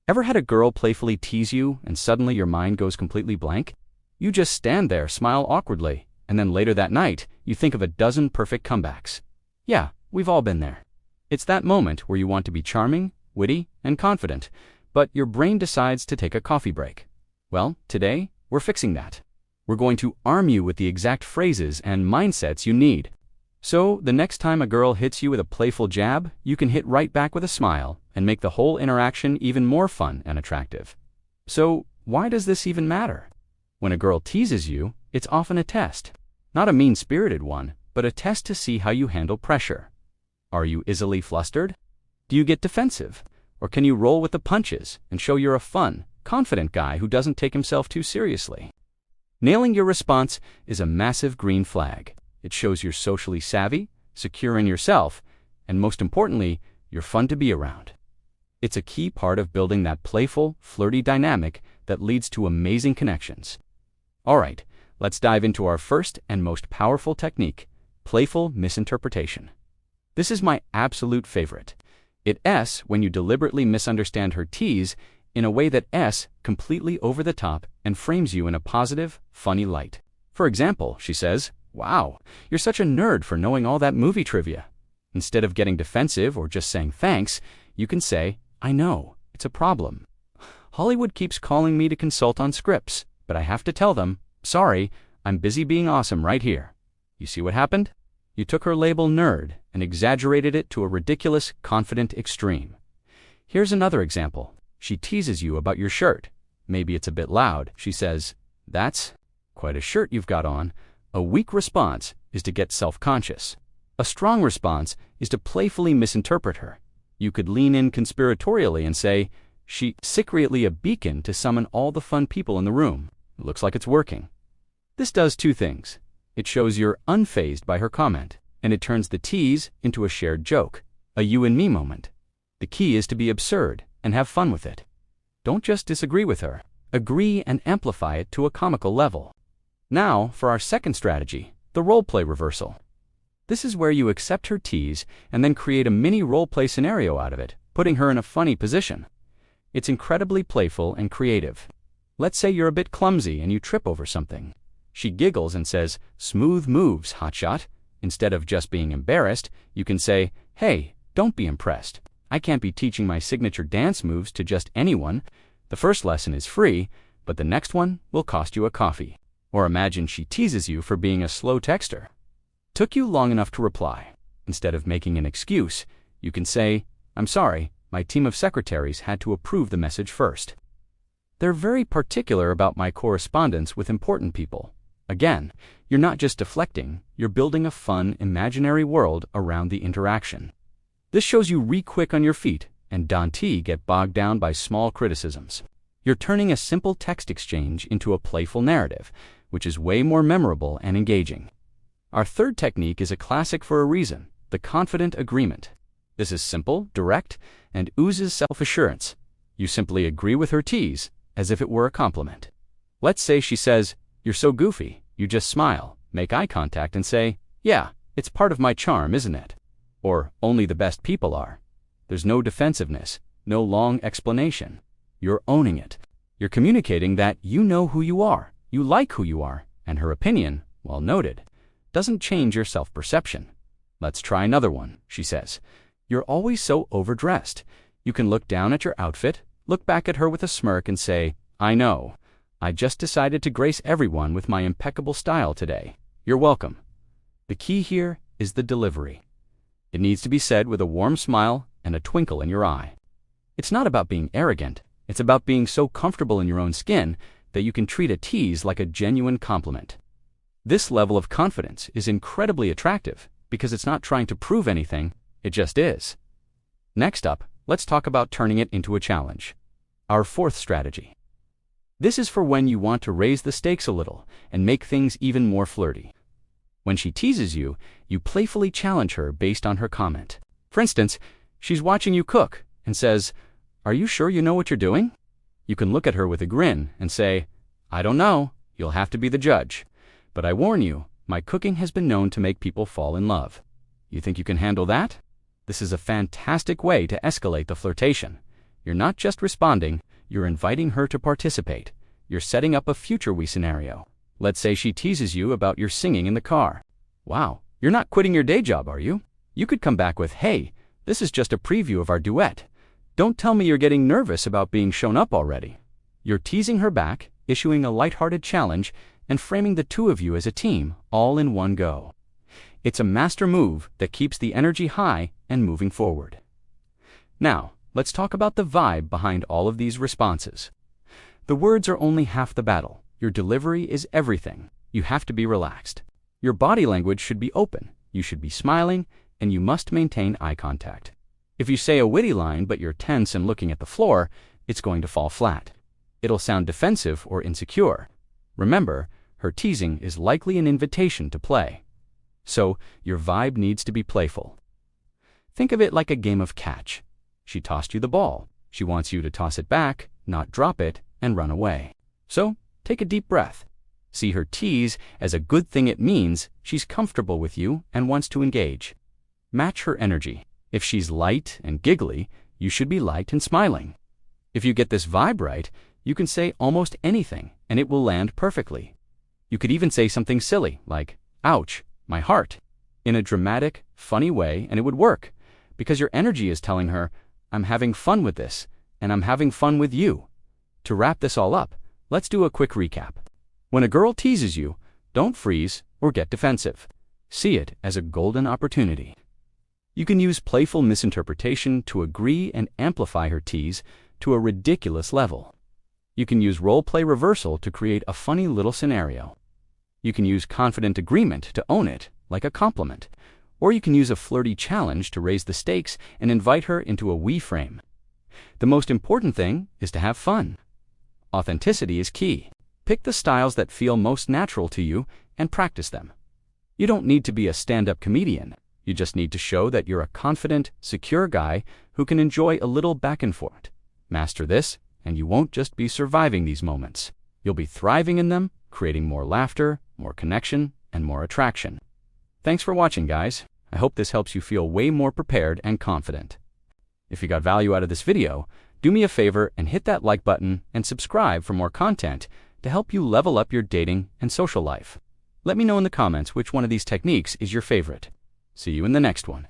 Ever had a girl playfully tease you and suddenly your mind goes completely blank? You just stand there, smile awkwardly, and then later that night, you think of a dozen perfect comebacks. Yeah, we've all been there. It's that moment where you want to be charming, witty, and confident, but your brain decides to take a coffee break. Well, today, we're fixing that. We're going to arm you with the exact phrases and mindsets you need. So, the next time a girl hits you with a playful jab, you can hit right back with a smile and make the whole interaction even more fun and attractive. So, why does this even matter? When a girl teases you, it's often a test. Not a mean-spirited one, but a test to see how you handle pressure. Are you easily flustered? Do you get defensive? Or can you roll with the punches and show you're a fun, confident guy who doesn't take himself too seriously? Nailing your response is a massive green flag. It shows you're socially savvy, secure in yourself, and most importantly, you're fun to be around. It's a key part of building that playful, flirty dynamic that leads to amazing connections. All right, let's dive into our first and most powerful technique, playful misinterpretation. This is my absolute favorite. It's when you deliberately misunderstand her tease in a way that completely over the top and frames you in a positive, funny light. For example, she says, "Wow, you're such a nerd for knowing all that movie trivia." Instead of getting defensive or just saying thanks, you can say, "I know, it's a problem. Hollywood keeps calling me to consult on scripts, but I have to tell them, sorry, I'm busy being awesome right here." You see what happened? You took her label nerd and exaggerated it to a ridiculous, confident extreme. Here's another example. She teases you about your shirt. Maybe it's a bit loud. She says, "That's quite a shirt you've got on." A weak response is to get self-conscious. A strong response is to playfully misinterpret her. You could lean in conspiratorially and say, "She's secretly a beacon to summon all the fun people in the room. It looks like it's working." This does two things. It shows you're unfazed by her comment, and it turns the tease into a shared joke, a you and me moment. The key is to be absurd and have fun with it. Don't just disagree with her. Agree and amplify it to a comical level. Now, for our second strategy, the role-play reversal. This is where you accept her tease and then create a mini role-play scenario out of it, putting her in a funny position. It's incredibly playful and creative. Let's say you're a bit clumsy and you trip over something. She giggles and says, "Smooth moves, hotshot." Instead of just being embarrassed, you can say, "Hey, don't be impressed. I can't be teaching my signature dance moves to just anyone. The first lesson is free, but the next one will cost you a coffee." Or imagine she teases you for being a slow texter. Took you long enough to reply. Instead of making an excuse, you can say, "I'm sorry, my team of secretaries had to approve the message first. They're very particular about my correspondence with important people." Again, you're not just deflecting, you're building a fun, imaginary world around the interaction. This shows you re-quick on your feet and don't get bogged down by small criticisms. You're turning a simple text exchange into a playful narrative, which is way more memorable and engaging. Our third technique is a classic for a reason, the confident agreement. This is simple, direct, and oozes self-assurance. You simply agree with her tease, as if it were a compliment. Let's say she says, "You're so goofy." You just smile, make eye contact, and say, "Yeah, it's part of my charm, isn't it?" Or, "Only the best people are." There's no defensiveness, no long explanation. You're owning it. You're communicating that you know who you are, you like who you are, and her opinion, while noted, doesn't change your self-perception. "Let's try another one," she says. "You're always so overdressed." You can look down at your outfit, look back at her with a smirk, and say, "I know. I just decided to grace everyone with my impeccable style today. You're welcome." The key here is the delivery. It needs to be said with a warm smile and a twinkle in your eye. It's not about being arrogant. It's about being so comfortable in your own skin that you can treat a tease like a genuine compliment. This level of confidence is incredibly attractive because it's not trying to prove anything, it just is. Next up, let's talk about turning it into a challenge. Our fourth strategy. This is for when you want to raise the stakes a little and make things even more flirty. When she teases you, you playfully challenge her based on her comment. For instance, she's watching you cook and says, "Are you sure you know what you're doing?" You can look at her with a grin and say, "I don't know, you'll have to be the judge. But I warn you, my cooking has been known to make people fall in love. You think you can handle that?" This is a fantastic way to escalate the flirtation. You're not just responding, you're inviting her to participate. You're setting up a future we scenario. Let's say she teases you about your singing in the car. Wow, you're not quitting your day job, are you? You could come back with, hey, this is just a preview of our duet. Don't tell me you're getting nervous about being shown up already. You're teasing her back, issuing a lighthearted challenge, and framing the two of you as a team, all in one go. It's a master move that keeps the energy high and moving forward. Now, let's talk about the vibe behind all of these responses. The words are only half the battle. Your delivery is everything. You have to be relaxed. Your body language should be open. You should be smiling, and you must maintain eye contact. If you say a witty line but you're tense and looking at the floor, it's going to fall flat. It'll sound defensive or insecure. Remember, her teasing is likely an invitation to play. So, your vibe needs to be playful. Think of it like a game of catch. She tossed you the ball. She wants you to toss it back, not drop it, and run away. So, take a deep breath. See her tease as a good thing. It means she's comfortable with you and wants to engage. Match her energy. If she's light and giggly, you should be light and smiling. If you get this vibe right, you can say almost anything and it will land perfectly. You could even say something silly like, ouch, my heart, in a dramatic, funny way, and it would work because your energy is telling her, I'm having fun with this and I'm having fun with you. To wrap this all up, let's do a quick recap. When a girl teases you, don't freeze or get defensive. See it as a golden opportunity. You can use playful misinterpretation to agree and amplify her tease to a ridiculous level. You can use role-play reversal to create a funny little scenario. You can use confident agreement to own it, like a compliment. Or you can use a flirty challenge to raise the stakes and invite her into a we frame. The most important thing is to have fun. Authenticity is key. Pick the styles that feel most natural to you and practice them. You don't need to be a stand-up comedian. You just need to show that you're a confident, secure guy who can enjoy a little back and forth. Master this, and you won't just be surviving these moments. You'll be thriving in them, creating more laughter, more connection, and more attraction. Thanks for watching, guys. I hope this helps you feel way more prepared and confident. If you got value out of this video, do me a favor and hit that like button and subscribe for more content to help you level up your dating and social life. Let me know in the comments which one of these techniques is your favorite. See you in the next one.